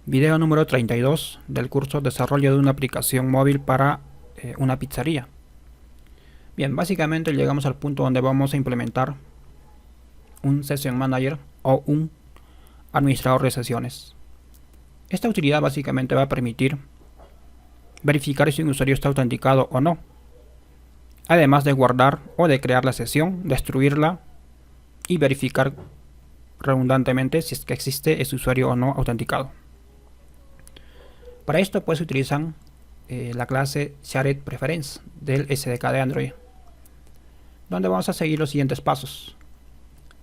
Video número 32 del curso Desarrollo de una aplicación móvil para una pizzería. Bien, básicamente llegamos al punto donde vamos a implementar un Session Manager o un administrador de sesiones. Esta utilidad básicamente va a permitir verificar si un usuario está autenticado o no, además de guardar o de crear la sesión, destruirla y verificar redundantemente si es que existe ese usuario o no autenticado. Para esto pues utilizan la clase SharedPreference del SDK de Android, donde vamos a seguir los siguientes pasos.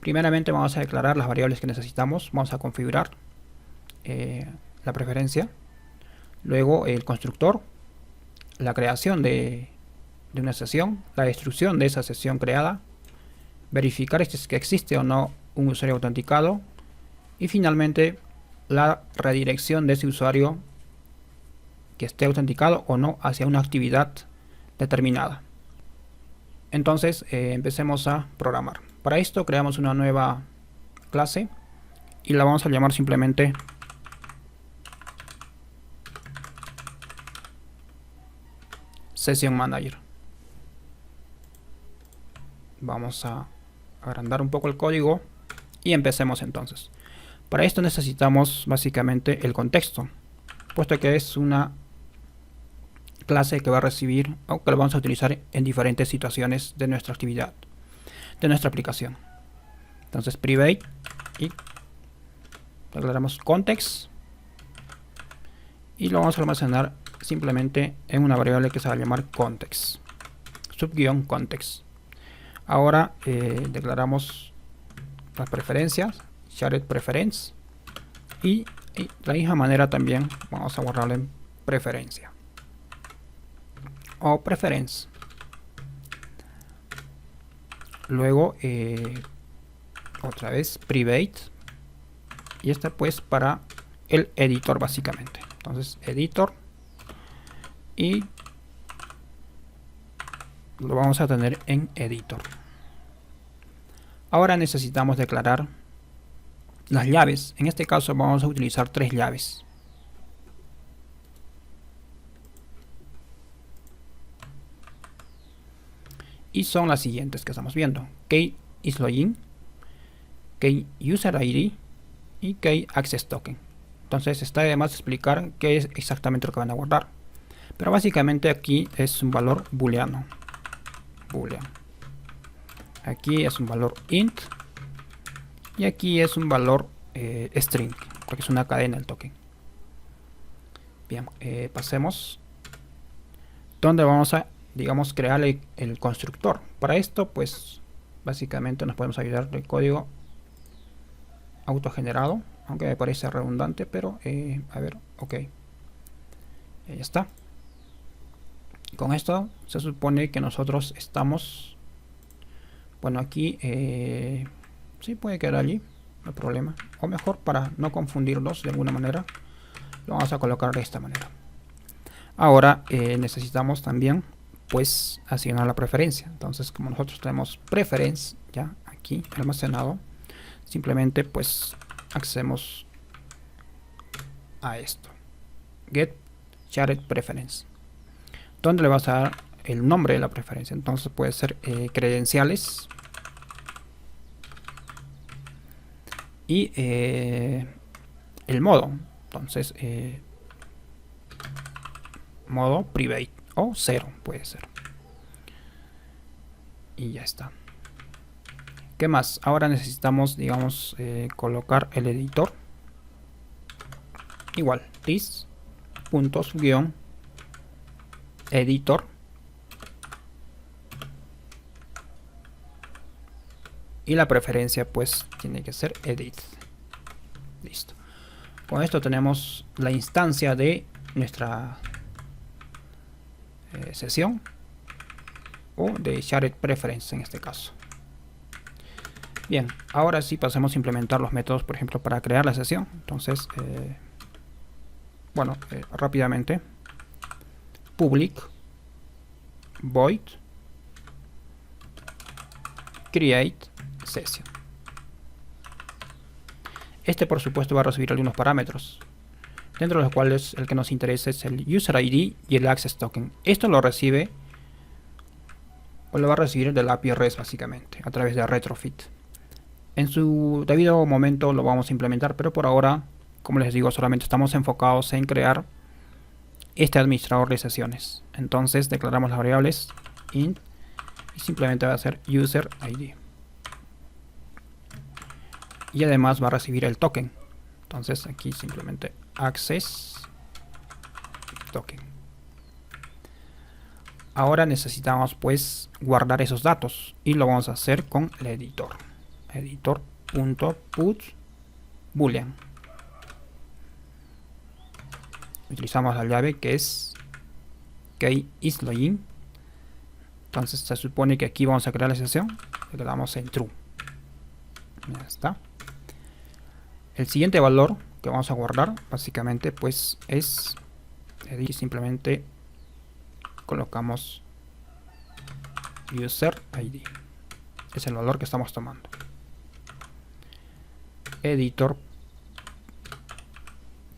Primeramente vamos a declarar las variables que necesitamos, vamos a configurar la preferencia, luego el constructor, la creación de una sesión, la destrucción de esa sesión creada, verificar si es que existe o no un usuario autenticado y finalmente la redirección de ese usuario que esté autenticado o no hacia una actividad determinada. Entonces empecemos a programar. Para esto creamos una nueva clase y la vamos a llamar simplemente Session Manager. Vamos a agrandar un poco el código y empecemos entonces. Para esto necesitamos básicamente el contexto, puesto que es una clase que va a recibir o que lo vamos a utilizar en diferentes situaciones de nuestra actividad, de nuestra aplicación. Entonces private y declaramos context y lo vamos a almacenar simplemente en una variable que se va a llamar context context. Ahora declaramos las preferencias, SharedPreference, y de la misma manera también vamos a guardarle en preferencia o preference. Luego otra vez private, y esta pues para el editor básicamente. Entonces editor, y lo vamos a tener en editor. Ahora necesitamos declarar las llaves. En este caso vamos a utilizar 3 llaves. Y son las siguientes que estamos viendo: key is login, key user ID y key access token. Entonces está de más explicar qué es exactamente lo que van a guardar, pero básicamente aquí es un valor booleano. Aquí es un valor int y aquí es un valor string, porque es una cadena el token. Bien, pasemos donde vamos a, digamos, crear el constructor. Para esto pues básicamente nos podemos ayudar del código autogenerado, aunque me parece redundante, pero a ver, ok, ya está. Con esto se supone que nosotros estamos, bueno, aquí sí puede quedar allí, no hay problema, o mejor, para no confundirlos de alguna manera, lo vamos a colocar de esta manera. Ahora necesitamos también pues asignar la preferencia. Entonces, como nosotros tenemos preference ya aquí almacenado, simplemente pues accedemos a esto, get shared preference, donde le vas a dar el nombre de la preferencia. Entonces puede ser credenciales y el modo. Entonces modo private o 0 puede ser, y ya está. ¿Qué más? Ahora necesitamos, digamos, colocar el editor. Igual, this puntos guión editor, y la preferencia pues tiene que ser edit. Listo. Con esto tenemos la instancia de nuestra sesión, o de SharedPreference en este caso. Bien, ahora sí pasemos a implementar los métodos, por ejemplo, para crear la sesión. Entonces bueno, rápidamente, public void create session. Este por supuesto va a recibir algunos parámetros. dentro de los cuales el que nos interesa es el User ID y el Access Token. Esto lo recibe o lo va a recibir del API REST básicamente a través de Retrofit. En su debido momento lo vamos a implementar, pero por ahora, como les digo, solamente estamos enfocados en crear este administrador de sesiones. Entonces declaramos las variables int y simplemente va a ser User ID. Y además va a recibir el token. Entonces aquí simplemente access token. Ahora necesitamos pues guardar esos datos y lo vamos a hacer con el editor. Editor.put boolean. Utilizamos la llave que es keyIsLogin. Entonces se supone que aquí vamos a crear la sesión y le damos en true. Ya está. El siguiente valor que vamos a guardar básicamente pues es y simplemente colocamos user ID. Es el valor que estamos tomando. Editor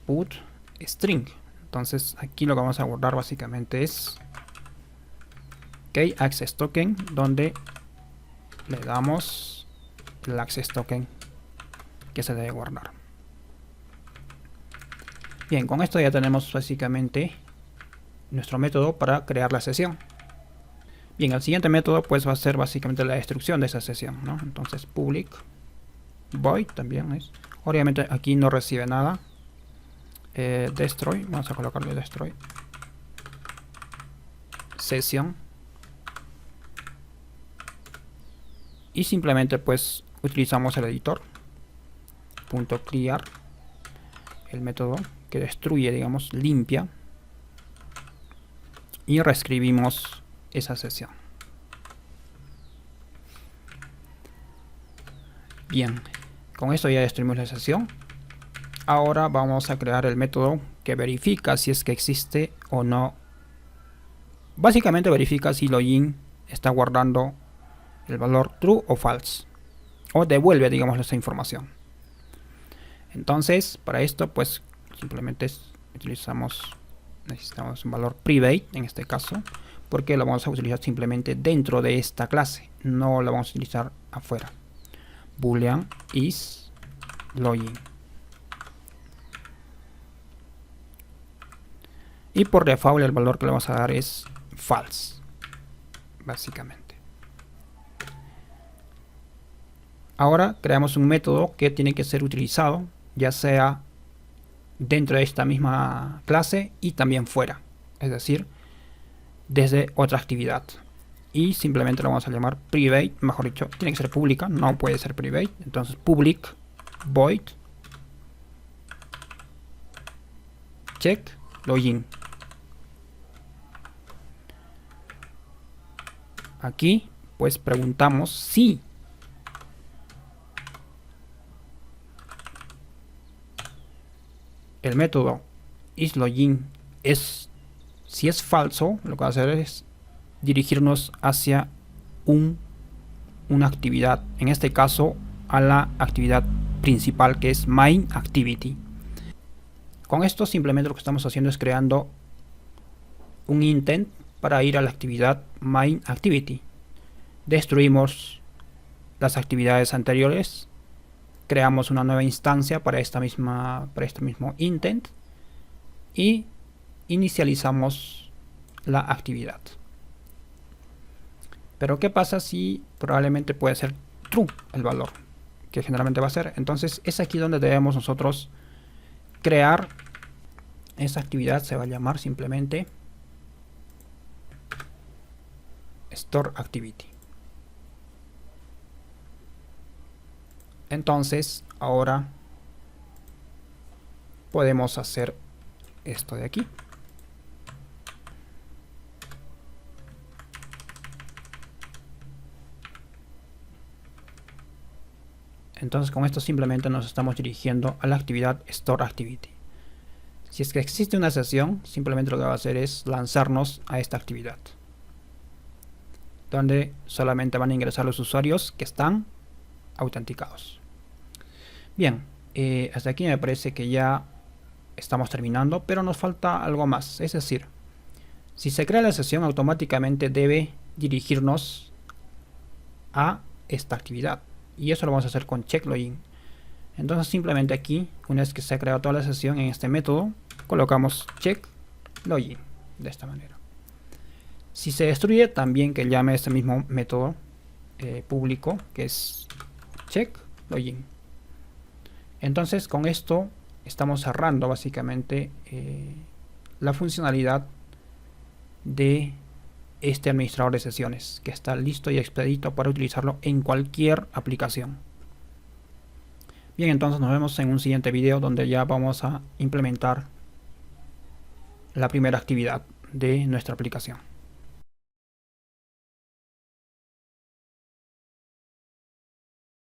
put string. Entonces aquí lo que vamos a guardar básicamente es key access token, donde le damos el access token que se debe guardar. Bien, con esto ya tenemos básicamente nuestro método para crear la sesión. Bien, el siguiente método pues va a ser básicamente la destrucción de esa sesión, ¿no? Entonces public void también es. Obviamente aquí no recibe nada. Destroy, vamos a colocarle destroy sesión. Y simplemente pues utilizamos el editor .clear, el método que destruye, digamos, limpia, y reescribimos esa sesión. Bien, con esto ya destruimos la sesión. Ahora vamos a crear el método que verifica si es que existe o no. Básicamente verifica si login está guardando el valor true o false, o devuelve, digamos, esa información. Entonces para esto pues simplemente necesitamos un valor private en este caso, porque lo vamos a utilizar simplemente dentro de esta clase, no lo vamos a utilizar afuera. Boolean is login. Y por default el valor que le vamos a dar es false, básicamente. Ahora creamos un método que tiene que ser utilizado ya sea dentro de esta misma clase y también fuera, es decir, desde otra actividad. Y simplemente lo vamos a llamar private, mejor dicho, tiene que ser pública, no puede ser private. Entonces public void check login. Aquí pues preguntamos si el método isLogin si es falso, lo que va a hacer es dirigirnos hacia una actividad, en este caso a la actividad principal, que es main activity. Con esto simplemente lo que estamos haciendo es creando un intent para ir a la actividad main activity. Destruimos las actividades anteriores, creamos una nueva instancia para este mismo intent y inicializamos la actividad. Pero ¿qué pasa si probablemente puede ser true el valor? Que generalmente va a ser. Entonces es aquí donde debemos nosotros crear esa actividad. Se va a llamar simplemente store activity. Entonces ahora podemos hacer esto de aquí. Entonces con esto simplemente nos estamos dirigiendo a la actividad store activity. Si es que existe una sesión, simplemente lo que va a hacer es lanzarnos a esta actividad, donde solamente van a ingresar los usuarios que están autenticados. Bien, hasta aquí me parece que ya estamos terminando, pero nos falta algo más. Es decir, si se crea la sesión, automáticamente debe dirigirnos a esta actividad. Y eso lo vamos a hacer con check login. Entonces simplemente aquí, una vez que se ha creado toda la sesión en este método, colocamos check login de esta manera. Si se destruye, también que llame este mismo método público, que es check login. Entonces con esto estamos cerrando básicamente la funcionalidad de este administrador de sesiones, que está listo y expedito para utilizarlo en cualquier aplicación. Bien, entonces nos vemos en un siguiente video donde ya vamos a implementar la primera actividad de nuestra aplicación.